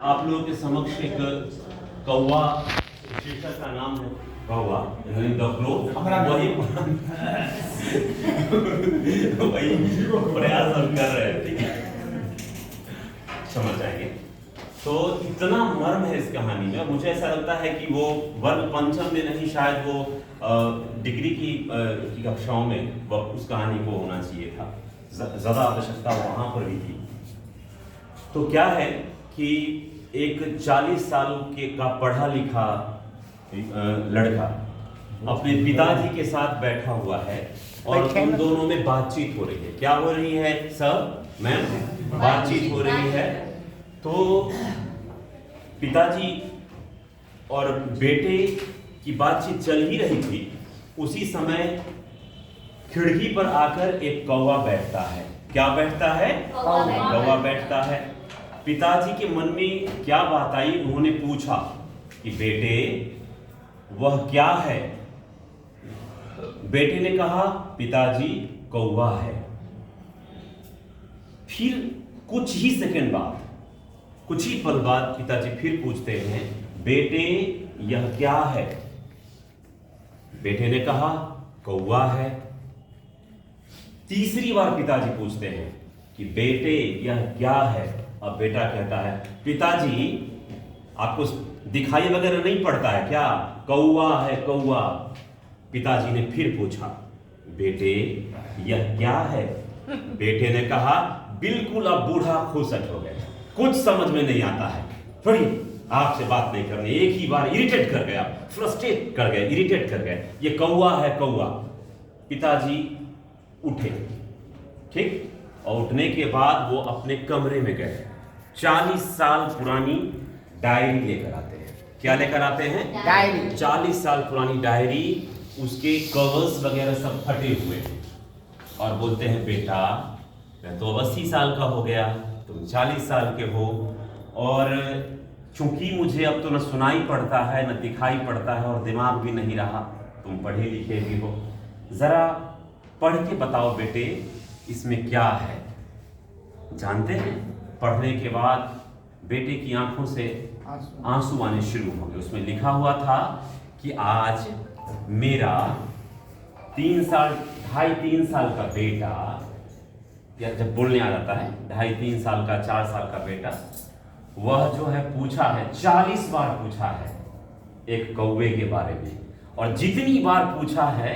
आप लोगों के समक्ष एक कौवा शीर्षक का नाम है कौवा वही वही प्रयास हम कर रहे हैं, ठीक है, समझ जाएंगे। तो इतना मर्म है इस कहानी में, मुझे ऐसा लगता है कि वो वर्ग पंचम में नहीं, शायद वो डिग्री की कक्षाओं में वो उस कहानी को होना चाहिए था, ज़्यादा आवश्यकता वहाँ पर भी थी। तो क्या है कि एक 40 साल का पढ़ा लिखा लड़का अपने पिताजी के साथ बैठा हुआ है और उन दोनों में बातचीत हो रही है। क्या हो रही है सब मैम? बातचीत हो रही है। तो पिताजी और बेटे की बातचीत चल ही रही थी, उसी समय खिड़की पर आकर एक कौवा बैठता है। क्या बैठता है? कौवा बैठता है। पिताजी के मन में क्या बात आई, उन्होंने पूछा कि बेटे वह क्या है? बेटे ने कहा पिताजी कौवा है। फिर कुछ ही सेकंड बाद, कुछ ही पल बाद पिताजी फिर पूछते हैं बेटे यह क्या है? बेटे ने कहा कौवा है। तीसरी बार पिताजी पूछते हैं कि बेटे यह क्या है? अब बेटा कहता है पिताजी आपको दिखाई वगैरह नहीं पड़ता है क्या? कौवा है कौवा। पिताजी ने फिर पूछा बेटे यह क्या है? बेटे ने कहा बिल्कुल अब बूढ़ा खुशट हो गया, कुछ समझ में नहीं आता है, थोड़ी आपसे बात नहीं करनी। एक ही बार इरिटेट कर गया, फ्रस्ट्रेट कर गए, इरिटेट कर गए, ये कौवा है कौवा। पिताजी उठे, ठीक, और उठने के बाद वो अपने कमरे में गए, 40 साल पुरानी डायरी लेकर आते हैं। क्या लेकर आते हैं? डायरी। 40 साल पुरानी डायरी, उसके कवर्स वगैरह सब फटे हुए हैं, और बोलते हैं बेटा मैं तो 80 साल का हो गया, तुम 40 साल के हो, और चूंकि मुझे अब तो न सुनाई पड़ता है न दिखाई पड़ता है और दिमाग भी नहीं रहा, तुम पढ़े लिखे भी हो, जरा पढ़ के बताओ बेटे इसमें क्या है। जानते हैं पढ़ने के बाद बेटे की आंखों से आंसू आने शुरू हो गए। उसमें लिखा हुआ था कि आज मेरा 3 साल 2.5-3 साल का बेटा, या जब बोलने आ जाता है 2.5-3 साल का 4 साल का बेटा, वह जो है पूछा है 40 बार पूछा है एक कौवे के बारे में, और जितनी बार पूछा है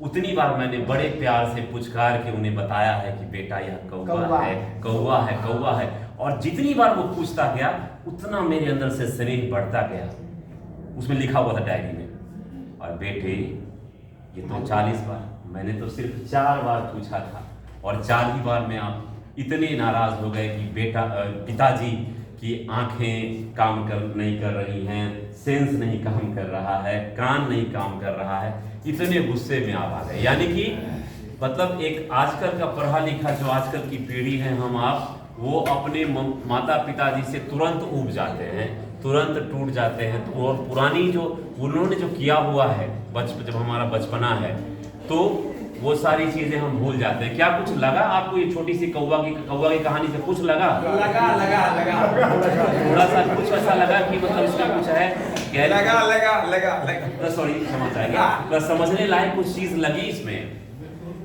उतनी बार मैंने बड़े प्यार से पुचकार के उन्हें बताया है कि बेटा यह कौवा है कौवा है कौवा है। और जितनी बार वो पूछता गया उतना मेरे अंदर से स्नेह बढ़ता गया। उसमें लिखा हुआ था डायरी में, और बेटे ये तो 40 बार, मैंने तो सिर्फ 4 बार पूछा था, और 4 ही बार में आप इतने नाराज हो गए कि बेटा पिताजी की आंखें काम नहीं कर रही हैं, सेंस नहीं काम कर रहा है, कान नहीं काम कर रहा है, इतने गुस्से में आप आ गए। यानी कि मतलब एक आजकल का पढ़ा लिखा जो आजकल की पीढ़ी है, हम आप, वो अपने माता पिताजी से तुरंत ऊब जाते हैं, तुरंत टूट जाते हैं। तो और पुरानी जो उन्होंने जो किया हुआ है बचपन, जब हमारा बचपना है, तो वो सारी चीजें हम भूल जाते हैं। क्या कुछ लगा आपको ये छोटी सी कौवा की कहानी से? कुछ लगा थोड़ा सा कुछ ऐसा लगा कि मतलब इसमें कुछ है? लगा सॉरी, समझ जाएगा, बस समझने लायक कुछ चीज लगी इसमें।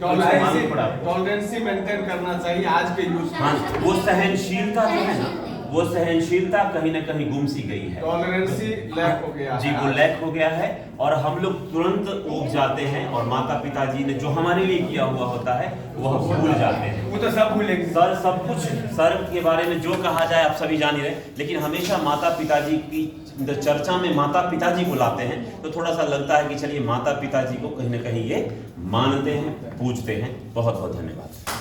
टॉलरेंसी मेंटेन करना चाहिए आज के यूथ। हाँ, वो सहनशीलता जो है ना, वो सहनशीलता कहीं ना कहीं गुम सी गई है, टॉलरेंसी लैक हो गया जी, वो लैक हो गया है, और हम लोग तुरंत ऊब जाते हैं, और माता पिताजी ने जो हमारे लिए किया हुआ होता है वह भूल जाते हैं। वो तो सब भूलेंगे सर, सब कुछ सर के बारे में जो कहा जाए आप सभी जान ही रहे, लेकिन हमेशा माता पिताजी की चर्चा में माता पिताजी को लाते हैं, तो थोड़ा सा लगता है कि चलिए माता पिताजी को कहीं ना कहीं ये मानते हैं, पूजते हैं। बहुत बहुत धन्यवाद।